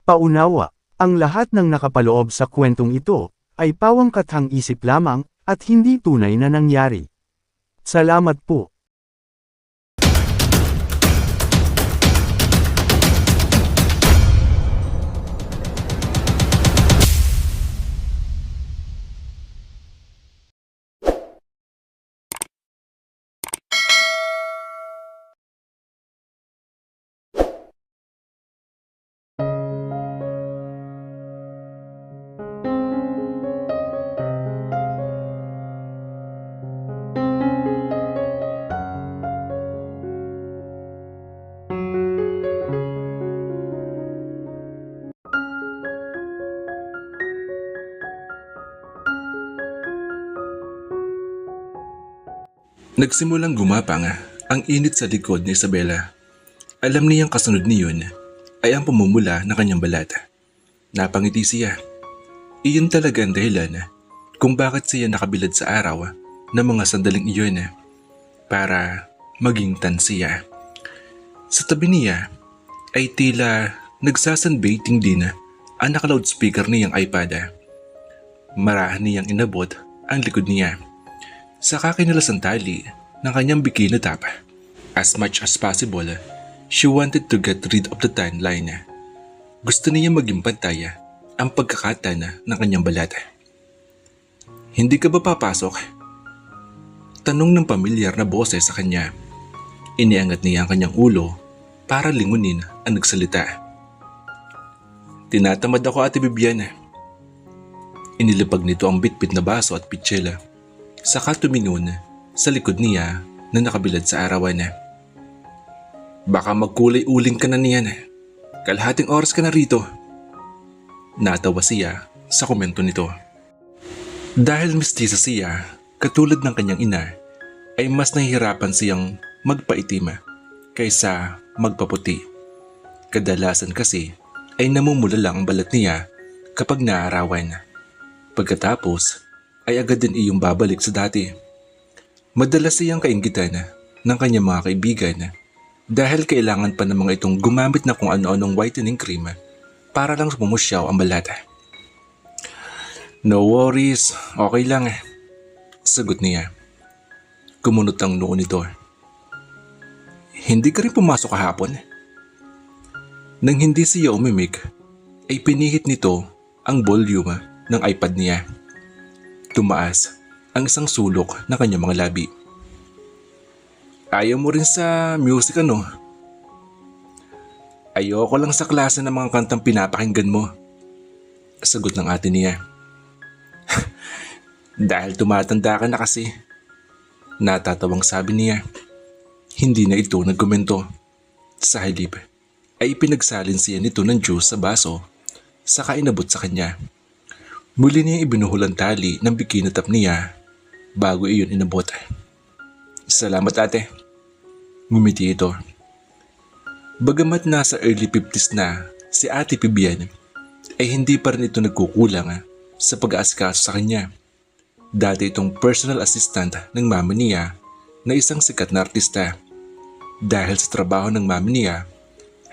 Paunawa, ang lahat ng nakapaloob sa kwentong ito, ay pawangkathang isip lamang, at hindi tunay na nangyari. Salamat po. Nagsimulang gumapang ang init sa likod ni Isabela. Alam niyang kasunod niyon ay ang pumumula ng kanyang balat. Napangiti siya. Iyon talaga ang dahilan kung bakit siya nakabilad sa araw ng mga sandaling iyon para maging tansiya. Sa tabi niya ay tila nagsasunbathing din ang naka-loudspeaker niyang iPad. Marahan niyang inabot ang likod niya. Saka kinalas ang tali ng kanyang bikini top. As much as possible, she wanted to get rid of the tan line. Gusto niya maging pantay ang pagkakatan ng kanyang balat. Hindi ka ba papasok? Tanong ng pamilyar na boses sa kanya. Iniangat niya ang kanyang ulo para lingunin ang nagsalita. Tinatamad ako, Ate Bibian. Inilipag nito ang bitbit na baso at pitsela. Saka tumingon sa likod niya na nakabilad sa arawan. Baka magkulay-uling ka na niyan. Kalahating oras ka na rito. Natawa siya sa komento nito. Dahil mestiza siya, katulad ng kanyang ina, ay mas nahihirapan siyang magpaitim kaysa magpaputi. Kadalasan kasi ay namumula lang ang balat niya kapag naarawan. Pagkatapos ay agad din iyong babalik sa dati. Madalas siyang kainggitan ng kanyang mga kaibigan dahil kailangan pa ng mga itong gumamit na kung ano-anong whitening cream para lang pumusyaw ang balat. No worries, okay lang. Sagot niya. Kumunot ang noo nito. Hindi ka rin pumasok kahapon? Nang hindi siya umimik, ay pinihit nito ang volume ng iPad niya. Tumaas ang isang sulok ng kanyang mga labi. Ayaw mo rin sa music ano? Ayoko lang sa klase ng mga kantang pinapakinggan mo. Sagot ng ate niya. Dahil tumatanda ka na kasi. Natatawang sabi niya. Hindi na ito nagkomento. Sa halip ay pinagsalin siya nito ng juice sa baso saka inabot sa kanya. Muli niya ibinuhol ang tali ng bikini top niya bago iyon inabot. Salamat ate. Ngumiti ito. Bagamat nasa early 50s na si Ate Bibian ay hindi pa rin ito nagkukulang sa pag-aasikaso sa kanya. Dati itong personal assistant ng mama niya na isang sikat na artista. Dahil sa trabaho ng mama niya,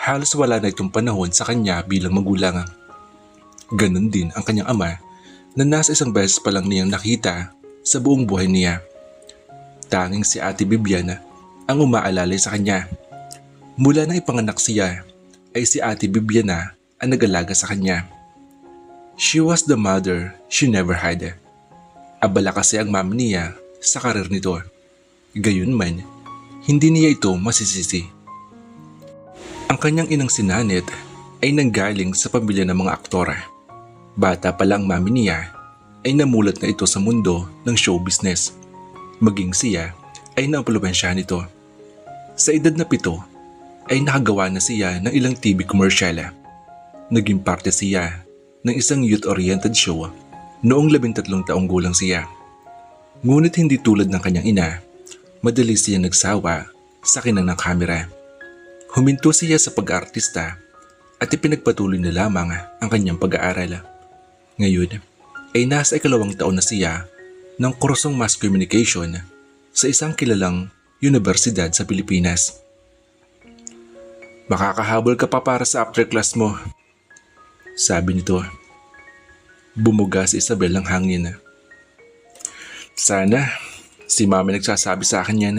halos wala na itong panahon sa kanya bilang magulang. Ganon din ang kanyang ama na nasa isang beses pa lang niyang nakita sa buong buhay niya. Tanging si Ate Bibian ang umaalalay sa kanya. Mula na ipanganak siya ay si Ate Bibian ang nag-alaga sa kanya. She was the mother she never had. Abala kasi ang mama niya sa karir nito. Gayunman, hindi niya ito masisisi. Ang kanyang inang si Nanet ay nanggaling sa pamilya ng mga aktora. Bata pa lang mami niya ay namulat na ito sa mundo ng show business. Maging siya ay naumpluwensyahan nito. Sa edad na 7 ay nakagawa na siya ng ilang TV commercial. Naging parte siya ng isang youth-oriented show noong 13 taong gulang siya. Ngunit hindi tulad ng kanyang ina, madali siya nagsawa sa kinang ng kamera. Huminto siya sa pag-aartista at ipinagpatuloy na lamang ang kanyang pag-aaral. Ngayon ay nasa 2nd taon na siya ng kursong Mass Communication sa isang kilalang universidad sa Pilipinas. Makakahabol ka pa para sa after class mo. Sabi nito. Bumuga si Isabel ng hangin. Sana, si mami nagsasabi sa akin yan.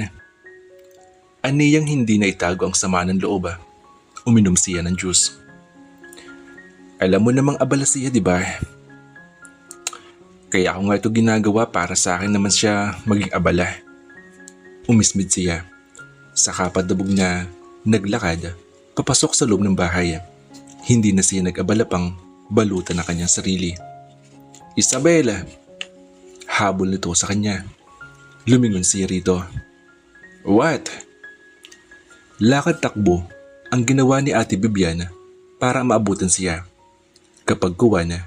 Aniyang hindi na itago ang sama ng loob. Uminom siya ng juice. Alam mo namang abala siya, di ba? Kaya ako nga ito ginagawa para sa akin naman siya maging abala. Umismid siya. Sa kapadabog na naglakad, papasok sa loob ng bahay. Hindi na siya nag-abala pang balutan na kanyang sarili. Isabela! Habol nito sa kanya. Lumingon siya rito. What? Lakad takbo ang ginawa ni Ate Bibiana para maabutan siya. Kapag kuwan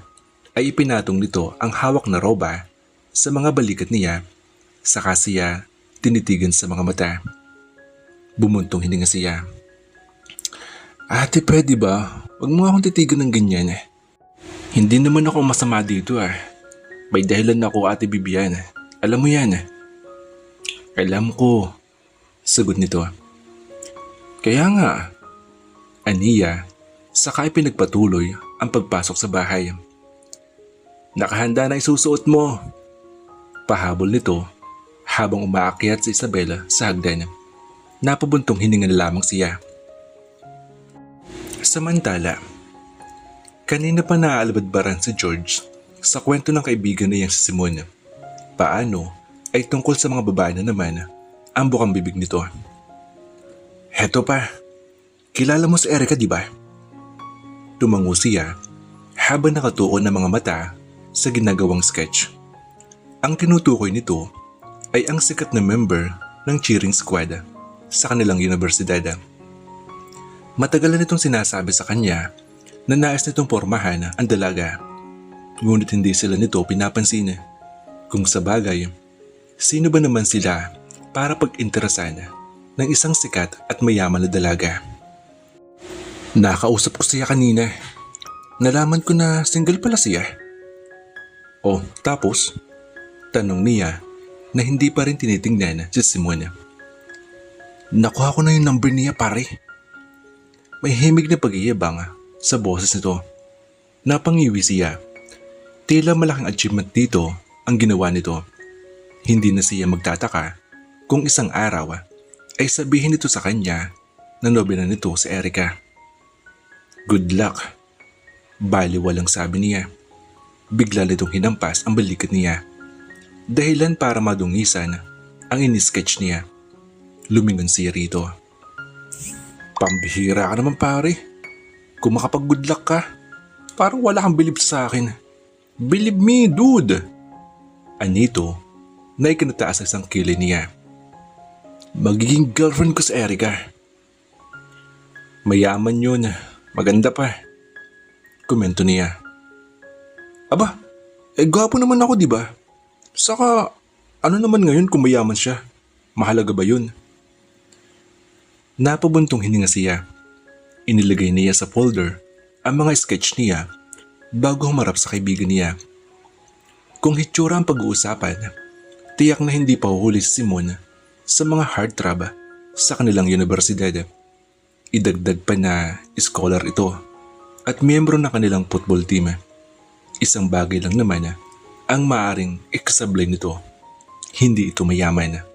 ay ipinatong nito ang hawak na roba sa mga balikat niya, saka siya tinitigan sa mga mata. Bumuntong hininga siya. Ate, pwede ba? Huwag mo akong titigan ng ganyan. Hindi naman ako masama dito May dahilan ako, Ate Bibiana. Alam mo yan. Alam ko. Sagot nito. Kaya nga. Aniya, saka ipinagpatuloy ang pagpasok sa bahay. Nakahanda na isusuot mo. Pahabol nito habang umaakyat si Isabela sa hagdan. Napabuntong hininga na lamang siya. Samantala, kanina pa naaalabadbaran si George sa kwento ng kaibigan niyang si Simon. Paano ay tungkol sa mga babae na naman ang bukang bibig nito. Heto pa, kilala mo si Erica, di ba? Tumango siya habang nakatuon ng mga mata sa ginagawang sketch. Ang tinutukoy nito ay ang sikat na member ng cheering squad sa kanilang universidad. Matagal na nitong sinasabi sa kanya na nais nitong pormahan ang dalaga. Ngunit hindi sila nito pinapansin. Kung sa bagay, sino ba naman sila para pag-interesan ng isang sikat at mayaman na dalaga? Nakausap ko siya kanina. Nalaman ko na single pala siya. Oh, tapos? Tanong niya na hindi pa rin tinitingnan si Simon. Nakuha ko na yung number niya, pare. May himig na pag-iibang sa boses nito. Napangiwi siya. Tila malaking achievement dito ang ginawa nito. Hindi na siya magtataka kung isang araw ay sabihin nito sa kanya na nobya na nito si Erica. Good luck. Baliwalang sabi niya. Bigla nitong hinampas ang balikat niya. Dahilan para madungisan ang inisketch niya. Lumingon siya rito. Pambihira ka naman, pare. Kung makapag-good luck ka, parang wala kang bilib sa akin. Believe me, dude! Anito na ikinataas ang isang kilay niya. Magiging girlfriend ko si Erica. Mayaman yun. Maganda pa. Komento niya. Aba, gwapo naman ako, di ba? Saka, ano naman ngayon kung mayaman siya? Mahalaga ba yun? Napabuntong hininga siya. Inilagay niya sa folder ang mga sketch niya bago humarap sa kaibigan niya. Kung hitsura ang pag-uusapan, tiyak na hindi pa huhuli si Simon sa mga heartthrob sa kanilang universidad. Idagdag pa na scholar ito at miyembro ng kanilang football team. Isang bagay lang naman ang maaring ikasablay nito. Hindi ito mayaman.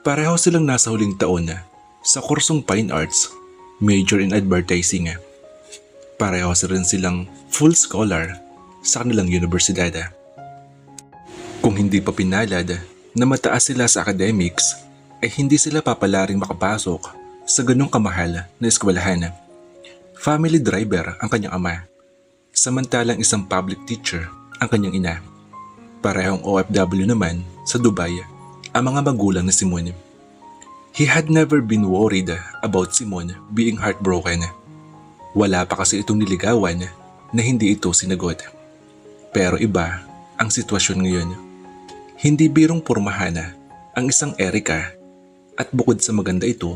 Pareho silang nasa huling taon sa kursong Fine Arts, major in advertising. Pareho rin silang full scholar sa kanilang universidad. Kung hindi pa pinalad na mataas sila sa academics, ay hindi sila papalaring makapasok sa ganong kamahal na eskwelahan. Family driver ang kanyang ama, samantalang isang public teacher ang kanyang ina. Parehong OFW naman sa Dubai ang mga magulang ni Simon. He had never been worried about Simon being heartbroken. Wala pa kasi itong niligawan na hindi ito sinagot. Pero iba ang sitwasyon ngayon. Hindi birong pormahan ang isang Erica at bukod sa maganda ito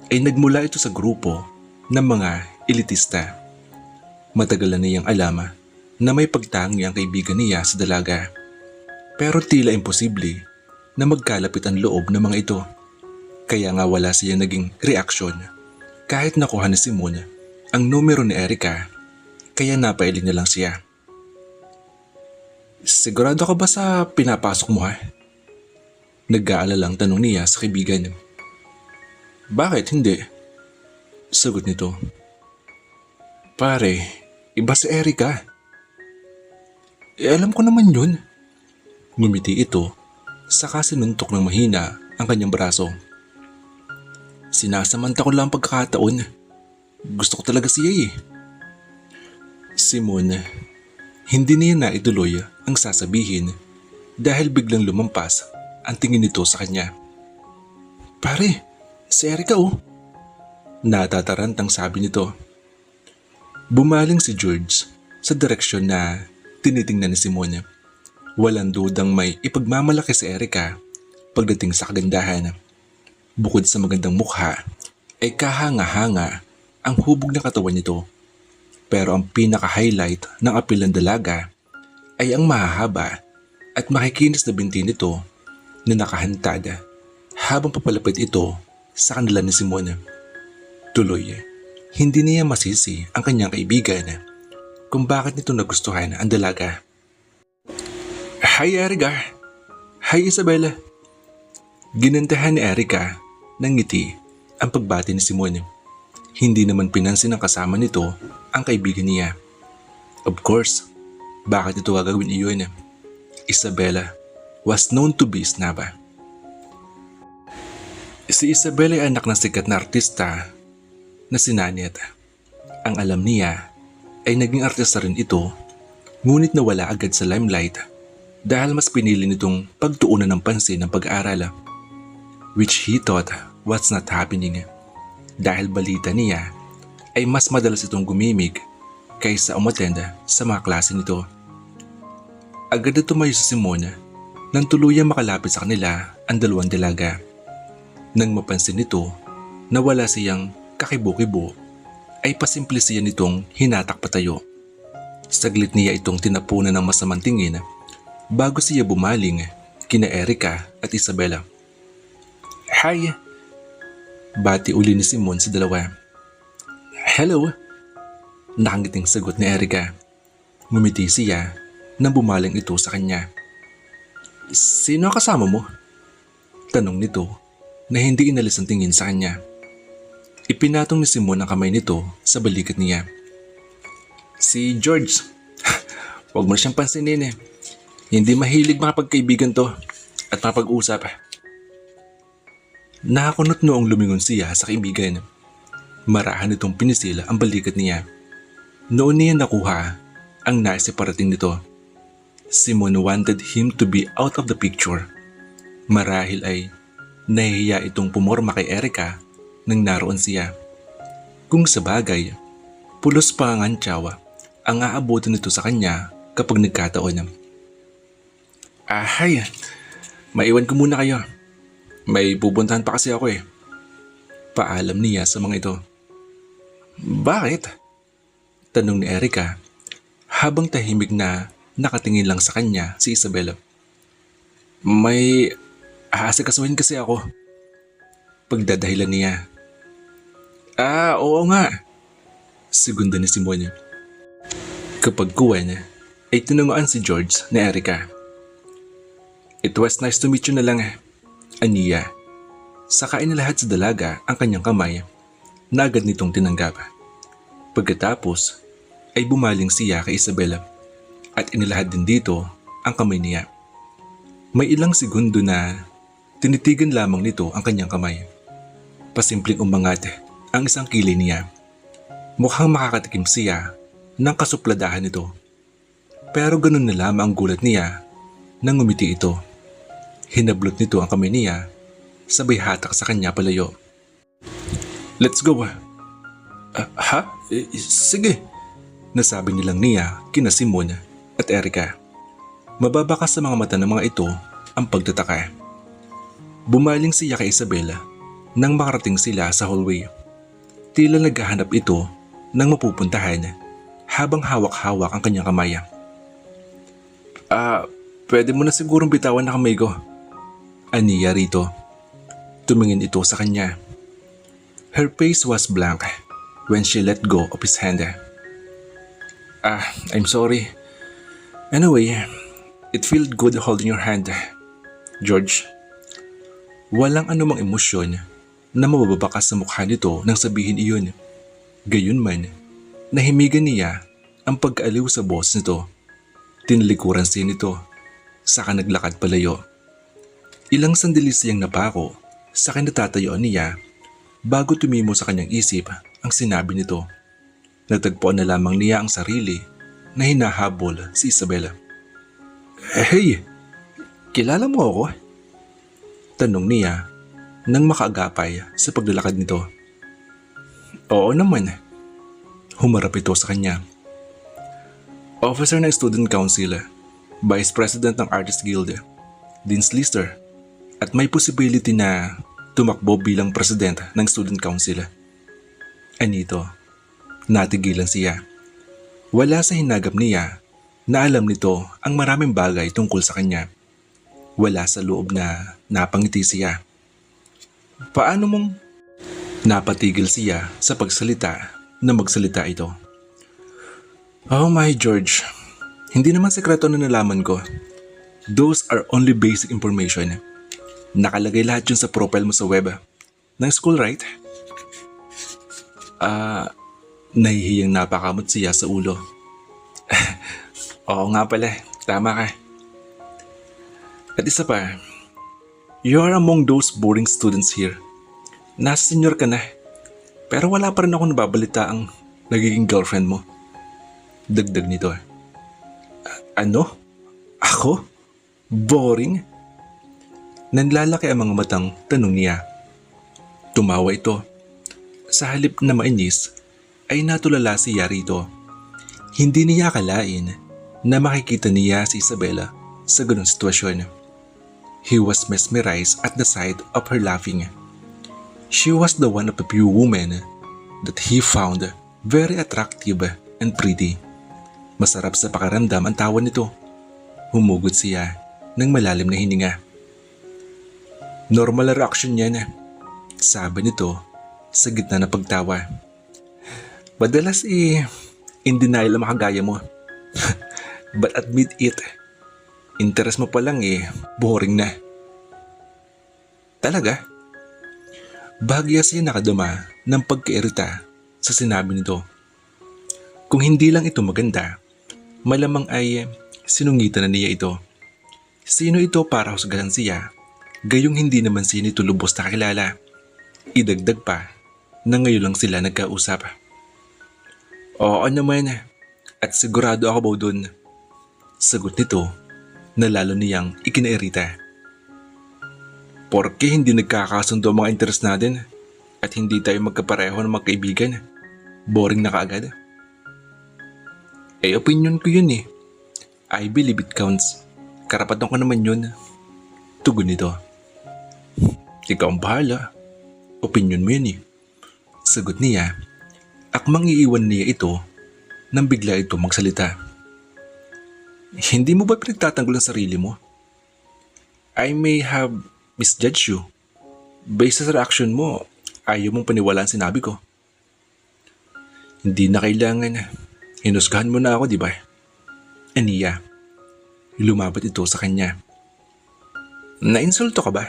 ay nagmula ito sa grupo ng mga elitista. Matagal na niyang alam na may pagtangi ang kaibigan niya sa dalaga. Pero tila imposible na magkalapit ang loob ng mga ito. Kaya nga wala siya naging reaksyon kahit nakuha ni Simon ang numero ni Erica kaya napailing na lang siya. Sigurado ka ba sa pinapasok mo ha? Nag-aalalang tanong niya sa kaibigan. Bakit hindi? Sagot nito. Pare, iba si Erica. Alam ko naman yun. Ngumiti ito, saka sinuntok ng mahina ang kanyang braso. Sinasamanta ko lang pagkakataon. Gusto ko talaga siya eh. Simon, hindi niya naituloy ang sasabihin dahil biglang lumampas ang tingin nito sa kanya. Pare, si Erica oh. Natatarantang sabi nito. Bumaling si George sa direksyon na tinitingnan ni Simon. Walang dudang may ipagmamalaki si Erica pagdating sa kagandahan. Bukod sa magandang mukha, ay kahanga-hanga ang hubog na katawan nito. Pero ang pinaka-highlight ng apil ng dalaga ay ang mahahaba at makikinis na binti nito na nakahantad habang papalapit ito sa kanila ni Simon. Tuloy, hindi niya masisi ang kanyang kaibigan kung bakit nito nagustuhan ang dalaga. Hi Erica! Hi Isabella! Ginantahan ni Erica ng ngiti ang pagbati ni Simon. Hindi naman pinansin ng kasama nito ang kaibigan niya. Of course, bakit ito gagawin iyon? Isabella was known to be snaba. Si Isabella ay anak ng sikat na artista na si Nanette. Ang alam niya ay naging artista rin ito, ngunit nawala agad sa limelight dahil mas pinili nitong pagtuunan ng pansin ng pag-aaral, which he thought was not happening dahil balita niya ay mas madalas itong gumimik kaysa umattend sa mga klase nito. Agad na tumayo si Simon nang tuluyang makalapit sa kanila ang dalawang dalaga. Nang mapansin nito na wala siyang kakibo-kibo, ay pasimple siya nitong hinatak patayo. Saglit niya itong tinapunan ng masamang tingin bago siya bumaling kina Erica at Isabella. Hi! Bati uli ni Simon sa dalawa. Hello! Nakangiting sagot ni Erica. Ngumiti siya nang bumaling ito sa kanya. Sino ang kasama mo? Tanong nito na hindi inalis ang tingin sa kanya. Ipinatong ni Simon ang kamay nito sa balikat niya. Si George. Huwag mo siyang pansinin eh. Hindi mahilig makapagkaibigan to at makapag-usap. Nakakunot noong lumingon siya sa kaibigan. Marahan itong pinisila ang balikat niya. Noon niya nakuha ang nais parating nito. Simon wanted him to be out of the picture. Marahil ay nahihiya itong pumorma kay Erica nang naroon siya. Kung sa bagay, pulos pa ang antsawa ang aabutin nito sa kanya kapag nagkataon. Hay, maiwan ko muna kayo. May pupuntahan pa kasi ako eh. Paalam niya sa mga ito. Bakit? Tanong ni Erica habang tahimik na nakatingin lang sa kanya si Isabella. May aasikasuhin kasi ako. Pagdadahilan niya. Oo nga. Segunda ni Simon. Kapag kuwan ay tinunguan si George na Erica. It was nice to meet you na lang aniya. Saka inilahad sa dalaga ang kanyang kamay na agad nitong tinanggap. Pagkatapos ay bumaling siya kay Isabella at inilahad din dito ang kamay niya. May ilang segundo na tinitigan lamang nito ang kanyang kamay. Pasimpleng umangat ang isang kilay niya. Mukhang makakatikim siya ng kasupladahan nito. Pero ganun na lamang ang gulat niya nang ngumiti ito. Hinablot nito ang kamay niya, sabay hatak sa kanya palayo. Let's go. Ha? Sige. Nasabi nilang niya kina Simon at Erica. Mababakas sa mga mata ng mga ito ang pagtataka. Bumaling siya kay Isabella nang makarating sila sa hallway. Tila naghahanap ito ng mapupuntahan habang hawak-hawak ang kanyang kamay. Pwede mo na sigurong bitawan na kamay ko. Aniya rito. Tumingin ito sa kanya. Her face was blank when she let go of his hand. I'm sorry. Anyway, it felt good holding your hand, George. Walang anumang emosyon na mababakas sa mukha nito nang sabihin iyon. Gayunman, nahimigan niya ang pagkaaliw sa boss nito. Tinalikuran siya nito, saka naglakad palayo. Ilang sandali siyang napako sa kinatatayuan niya bago tumimo sa kanyang isip ang sinabi nito. Natagpuan na lamang niya ang sarili na hinahabol si Isabela. Hey, kilala mo ako? Tanong niya nang makaagapay sa paglalakad nito. Oo naman. Humarap ito sa kanya. Officer ng Student Council, Vice President ng Artist Guild, Dean's Lister, at may possibility na tumakbo bilang President ng Student Council. Anito, natigilan siya. Wala sa hinagap niya na alam nito ang maraming bagay tungkol sa kanya. Wala sa loob na napangiti siya. Paano mong napatigil siya sa pagsalita na magsalita ito? Oh my George, hindi naman sekreto na nalaman ko. Those are only basic information. Nakalagay lahat yun sa profile mo sa web ng school, right? Nahihiyang napakamot siya sa ulo. Oo nga pala, tama ka. At isa pa, you are among those boring students here. Nasa senior ka na, pero wala pa rin ako nababalita ang nagiging girlfriend mo. Dagdag nito. Ano? Ako? Boring? Nanlalaki ang mga matang tanong niya. Tumawa ito. Sa halip na mainis, ay natulala siya rito. Hindi niya akalain na makikita niya si Isabela sa ganung sitwasyon. He was mesmerized at the sight of her laughing. She was the one of the few women that he found very attractive and pretty. Masarap sa pakaramdam ang tawa nito. Humugod siya ng malalim na hininga. Normal reaction niya, sabi nito sa gitna ng pagtawa. Madalas in denial ang makagaya mo. But admit it, interest mo pa lang boring na. Talaga? Bahagya siya nakadama ng pagkairita sa sinabi nito. Kung hindi lang ito maganda, malamang ay sinungitan na niya ito. Sino ito para husgahan siya, gayong hindi naman siya nito lubos na kakilala. Idagdag pa na ngayon lang sila nagkausap. Oo naman, at sigurado ako ba dun. Sagot nito na lalo niyang ikinairita. Porke hindi nagkakasundo ang mga interest natin at hindi tayo magkapareho ng magkaibigan, boring na kaagad. Opinion ko yun I believe it counts. Karapatan ko naman yun. Tugon nito. Ikaw ang bahala. Opinion mo yun Sagot niya. Akmang iiwan niya ito nang bigla ito magsalita. Hindi mo ba pinagtatanggol ang sarili mo? I may have misjudged you. Based sa reaction mo, ayaw mong paniwalaan sinabi ko. Hindi na kailangan. Hinusgahan mo na ako, di ba? Aniya. Lumabat ito sa kanya. Nainsulto ka ba?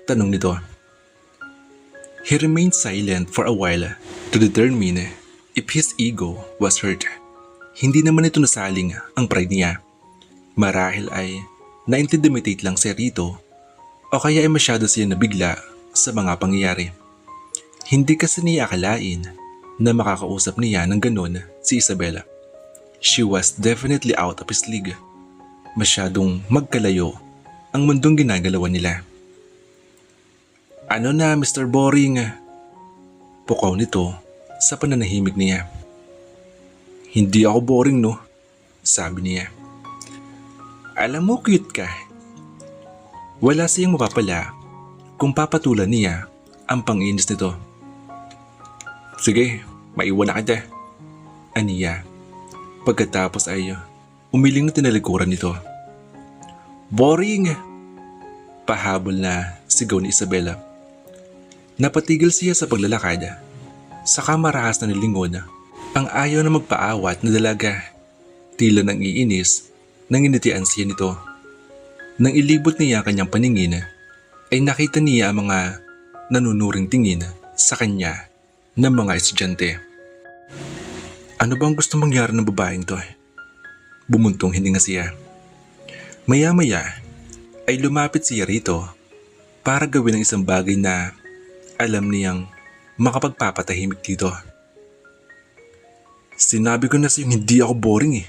Tanong nito. He remained silent for a while to determine if his ego was hurt. Hindi naman ito nasaling ang pride niya. Marahil ay na-intimidate lang siya rito o kaya ay masyado siya nabigla sa mga pangyayari. Hindi kasi niya akalain na makakausap niya ng ganun si Isabela. She was definitely out of his league. Masyadong magkalayo ang mundong ginagalawan nila. Ano na Mr. Boring? Pukaw nito sa pananahimik niya. Hindi ako boring no, sabi niya. Alam mo cute ka. Wala siyang mapapala kung papatulan niya ang pang-inis nito. Sige, maiwan na kita. Aniya. Pagkatapos ay umiling na tinalikuran nito. Boring! Pahabol na sigaw ni Isabela. Napatigil siya sa paglalakad. Saka marahas na nilingon Ang ayaw na magpaawat na dalaga. Tila nang iinis, nang initian siya nito. Nang ilibot niya kanyang paningin, ay nakita niya ang mga nanunuring tingin sa kanya ng mga estudyante. Ano bang gusto mangyari ng babaeng to? Bumuntong hininga siya. Maya-maya ay lumapit siya rito para gawin ang isang bagay na alam niyang makapagpapatahimik dito. Sinabi ko na sa iyong hindi ako boring eh.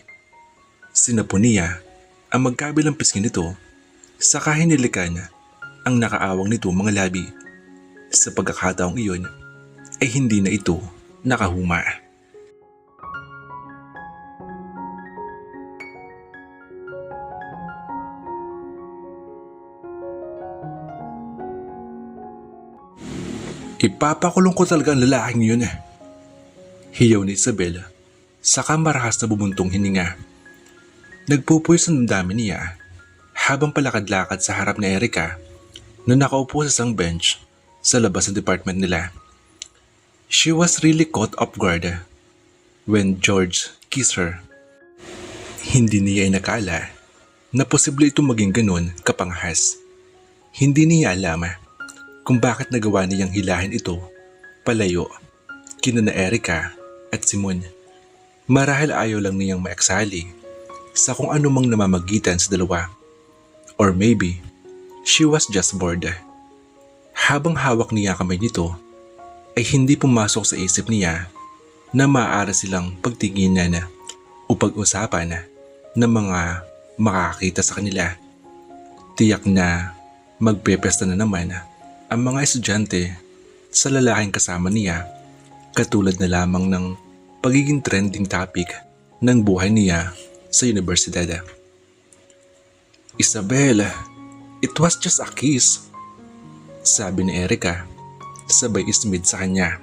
Sinapo niya ang magkabilang pisngi nito saka hinilikan ang nakaawang nito mga labi. Sa pagkakataong iyon ay hindi na ito nakahuma. Ipapakulong ko talaga ang lalaking yun. Hiyaw ni Isabel, saka marahas na bumuntong hininga. Nagpupuyos ang damdamin niya habang palakad-lakad sa harap ni Erica na nakaupo sa isang bench sa labas ng department nila. She was really caught off guard when George kissed her. Hindi niya inakala na posible itong maging ganun kapangahas. Hindi niya alam kung bakit nagawa niyang hilahin ito palayo kina na Erica at Simon. Marahil ayaw lang niyang maeksali sa kung ano mang namamagitan sa dalawa. Or maybe, she was just bored. Habang hawak niya kamay nito, ay hindi pumasok sa isip niya na maaari silang pagtinginan o pag-usapan ng mga makakita sa kanila. Tiyak na magpepesta na naman ang mga estudyante sa lalaking kasama niya, katulad na lamang ng pagiging trending topic ng buhay niya sa universidad. Isabel, it was just a kiss, sabi ni Erica, sabay ismid sa kanya.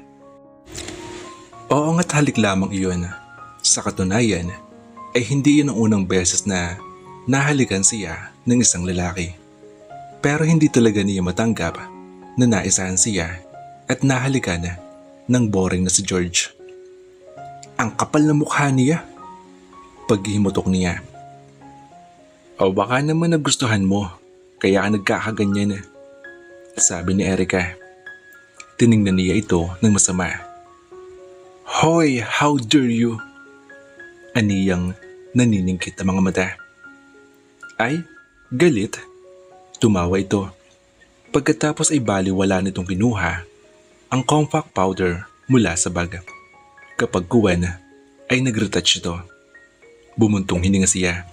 Oo nga't halik lamang iyon. Sa katunayan ay hindi yun ang unang beses na nahalikan siya ng isang lalaki. Pero hindi talaga niya matanggap na naisahan siya at nahalikan ng boring na si George. Ang kapal na mukha niya, paghihimutok niya. O baka naman nagustuhan mo, kaya ka nagkakaganyan, sabi ni Erica. Tiningnan niya ito ng masama. Hoy, how dare you? Aniyang naniningkit ang mga mata. Ay, galit. Tumawa ito. Pagkatapos ay baliwala nitong kinuha ang compact powder mula sa bag. Kapag kuwan ay nag-retouch ito. Bumuntong hininga siya.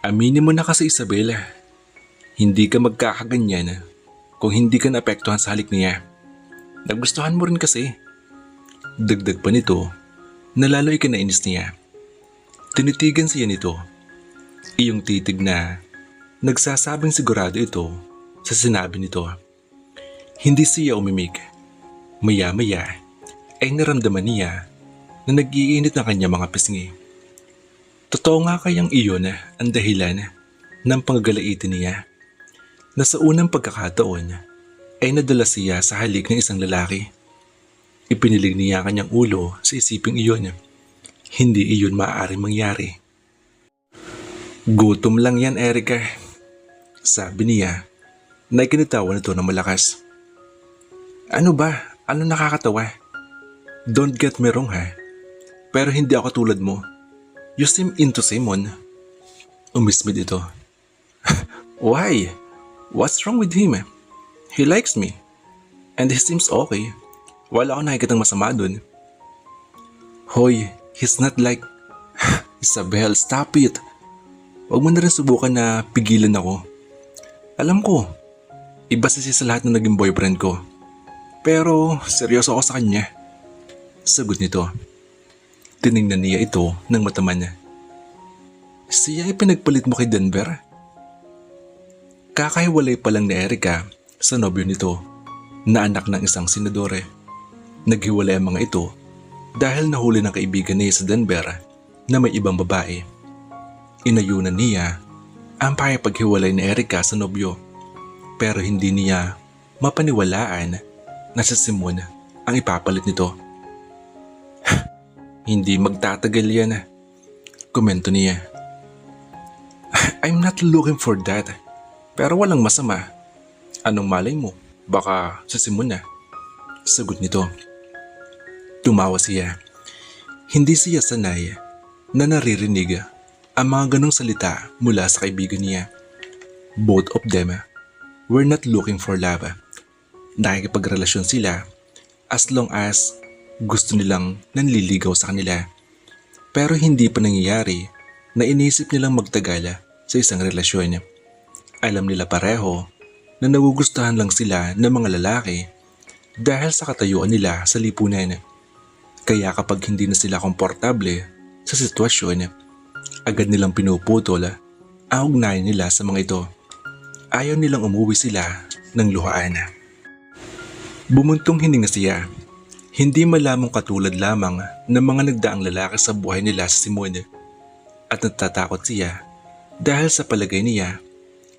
Aminin mo na kasi Isabel, hindi ka magkakaganyan kung hindi ka naapektuhan sa halik niya. Nagustuhan mo rin kasi. Dagdag pa nito na lalo ikinainis niya. Tinitigan siya nito. Iyong titig na nagsasabing sigurado ito sa sinabi nito. Hindi siya umimik. Maya-maya ay naramdaman niya na nag-iinit ng kanyang mga pisngi. Totoo nga kayang iyon ang dahilan ng panggalaitin niya na sa unang pagkakataon ay nadala siya sa halik ng isang lalaki. Ipinilig niya kanyang ulo sa isiping iyon. Hindi iyon maaaring mangyari. Gutom lang yan, Erica, sabi niya na ikinitawan ito ng malakas. Ano ba? Ano nakakatawa? Don't get me wrong ha, pero hindi ako tulad mo. You seem into Simon. Umismid ito. Why? What's wrong with him? He likes me. And he seems okay. Wala ako nakikitang masama dun. Hoy, he's not like... Isabel, stop it. Huwag mo na rin subukan na pigilan ako. Alam ko, iba siya sa lahat ng naging boyfriend ko. Pero seryoso ako sa kanya. Sagot nito. Tiningnan niya ito ng mataman. Siya ay pinagpalit mo kay Denver? Kakahiwalay pa lang ni Erica sa nobyo nito na anak ng isang senadore. Naghiwalay ang mga ito dahil nahuli ng kaibigan niya sa Denver na may ibang babae. Inayunan niya ang pakipaghiwalay ni Erica sa nobyo pero hindi niya mapaniwalaan na si Simon ang ipapalit nito. Hindi magtatagal yan, komento niya. I'm not looking for that. Pero walang masama. Anong malay mo? Baka sa Simon na. Sagot nito. Tumawa siya. Hindi siya sanay na naririnig ang mga ganong salita mula sa kaibigan niya. Both of them were not looking for love. Nakikipagrelasyon sila as long as gusto nilang nanliligaw sa kanila. Pero hindi pa nangyayari na inisip nilang magtagal sa isang relasyon. Alam nila pareho na nagugustuhan lang sila ng mga lalaki dahil sa katayuan nila sa lipunan. Kaya kapag hindi na sila komportable sa sitwasyon, agad nilang pinuputol ang ugnayan nila sa mga ito. Ayaw nilang umuwi sila ng luhaan. Bumuntong hininga siya. Hindi malamang katulad lamang ng mga nagdaang lalaki sa buhay nila sa Simon. At natatakot siya dahil sa palagay niya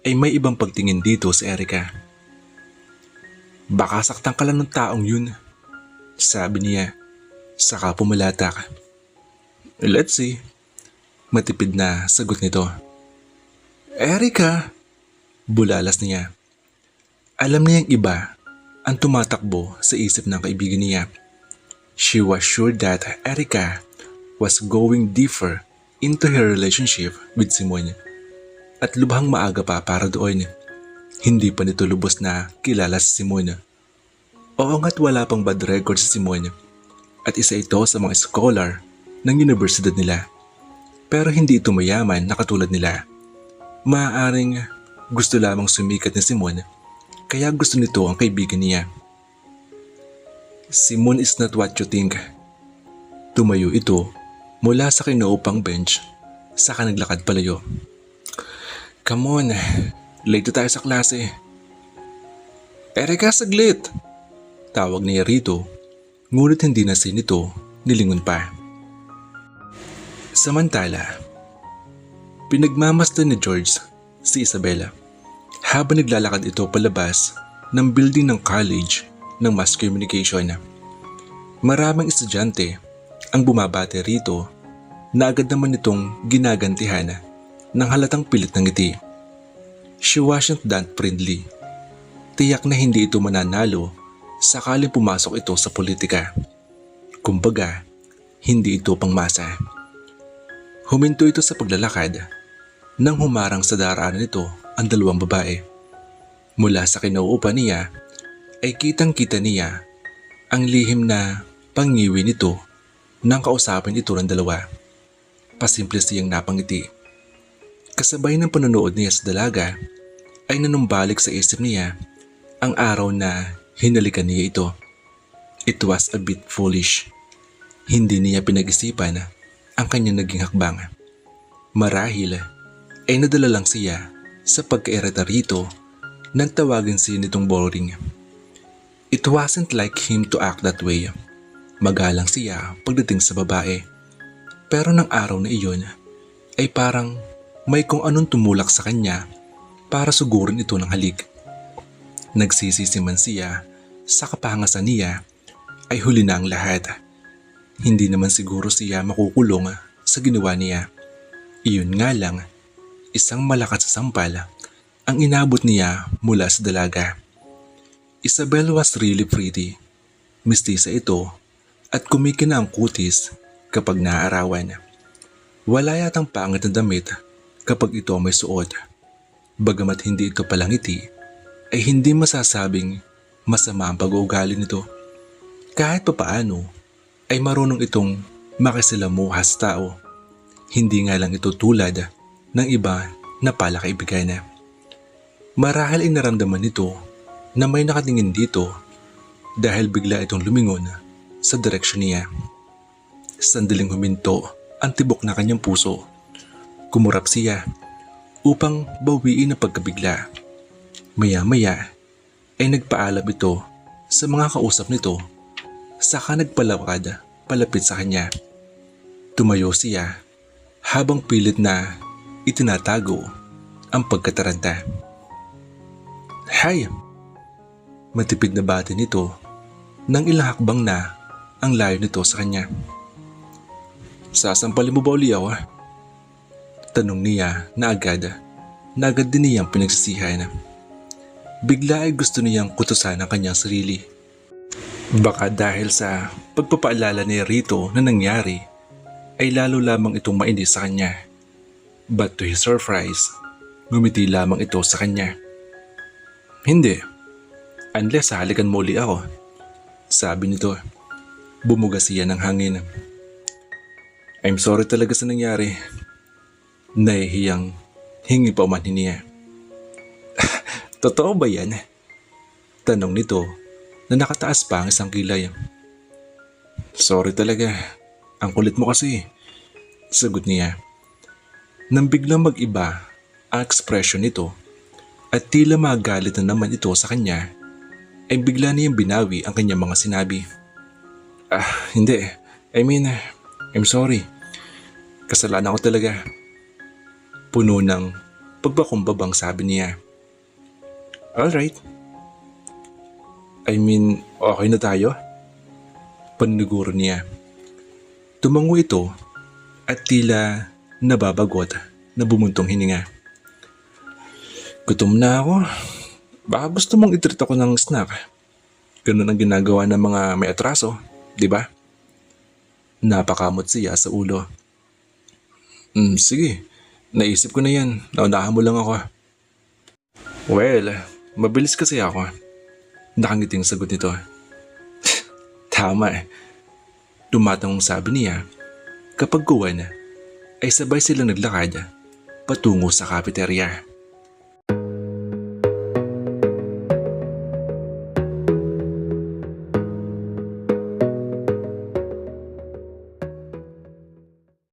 ay may ibang pagtingin dito sa Erica. Baka saktan ka lang ng taong yun, sabi niya, saka pumalatak. Let's see, matipid na sagot nito. Erica, bulalas niya. Alam niyang iba ang tumatakbo sa isip ng kaibigan niya. She was sure that Erica was going deeper into her relationship with Simon. At lubhang maaga pa para doon. Hindi pa nito lubos na kilala si Simon. Oo nga't wala pang bad record si Simon. At isa ito sa mga scholar ng universidad nila. Pero hindi ito mayaman na katulad nila. Maaaring gusto lamang sumikat ni Simon, kaya gusto nito ang kaibigan niya. Simon is not what you think. Tumayo ito mula sa kinuupang bench, saka naglakad palayo. Come on, late tayo sa klase. Erica, saglit! Tawag niya rito, ngunit hindi na nito nilingon pa. Samantala, pinagmamasdan ni George si Isabela habang naglalakad ito palabas ng building ng college ng mass communication. Maraming estudyante ang bumabate rito na agad naman itong ginagantihan ng halatang pilit ng ngiti. She wasn't that friendly. Tiyak na hindi ito mananalo sakaling pumasok ito sa politika. Kumbaga, hindi ito pangmasa. Huminto ito sa paglalakad nang humarang sa daraanan nito ang dalawang babae. Mula sa kinauupan niya ay kitang-kita niya ang lihim na pangiwi nito nang kausapin ito ng dalawa. Pasimple siyang napangiti. Kasabay ng panonood niya sa dalaga ay nanumbalik sa isip niya ang araw na hinalikan niya ito. It was a bit foolish. Hindi niya pinag-isipan ang kanyang naging hakbang. Marahil ay nadala lang siya sa pagkairita rito nang tawagin siya nitong boring. It wasn't like him to act that way. Magalang siya pagdating sa babae. Pero ng araw na iyon ay parang may kung anong tumulak sa kanya para sugurin ito ng halik. Nagsisisi man siya sa kapangasan niya ay huli na ang lahat. Hindi naman siguro siya makukulong sa ginawa niya. Iyon nga lang, isang malakas sa sampal ang inabot niya mula sa dalaga. Isabel was really pretty. Mistisa ito at kumikina ang kutis kapag naaarawan. Wala yatang pangit na damit kapag ito may suot. Bagamat hindi ito palangiti, ay hindi masasabing masama ang pag-uugali nito. Kahit papaano, ay marunong itong makisilamuha sa tao. Hindi nga lang ito tulad ng iba na palakaibigan. Marahil ay naramdaman nito na may nakatingin dito dahil bigla itong lumingon sa direksyon niya. Sandaling huminto ang tibok na kanyang puso. Kumurap siya upang bawiin ang pagkabigla. Maya-maya ay nagpaalam ito sa mga kausap nito, saka nagpalakad palapit sa kanya. Tumayo siya habang pilit na itinatago ang pagkataranta. Hay! Matipid na bati nito nang ilang hakbang na ang layo nito sa kanya. sasampalin mo ba uli ako? Tanong niya na agad din niyang pinagsisihan. Bigla ay gusto niyang kutusan ang kanyang sarili. Baka dahil sa pagpapaalala ni Rito na nangyari, ay lalo lamang itong mainis sa kanya. But to his surprise, ngumiti lamang ito sa kanya. Hindi, unless halikan mo uli ako, sabi nito. Bumuga siya ng hangin. I'm sorry talaga sa nangyari. Nahihiyang hingi pa umanhin niya. Totoo ba yan? Tanong nito na nakataas pa ang isang kilay. Sorry talaga, ang kulit mo kasi, sagot niya. Nang biglang mag-iba ang ekspresyon nito at tila magalit na naman ito sa kanya, ay bigla niyang binawi ang kanyang mga sinabi. Hindi. I'm sorry. Kasalanan ko talaga. Puno ng pagbakumbabang sabi niya. Alright. Okay na tayo? Paniguro niya. Tumango ito at tila nababagot na bumuntong hininga. Gutom na ako. Baka gusto mong itreat ako ng snack. Ganun ang ginagawa ng mga may atraso. Diba? Napakamot siya sa ulo. Sige, naisip ko na yan. Naunahan mo lang ako. Well, mabilis kasi ako. Nakangiting sagot nito. Tama eh. Tumatangong sabi niya kapag kuwan ay sabay silang naglakad patungo sa cafeteria.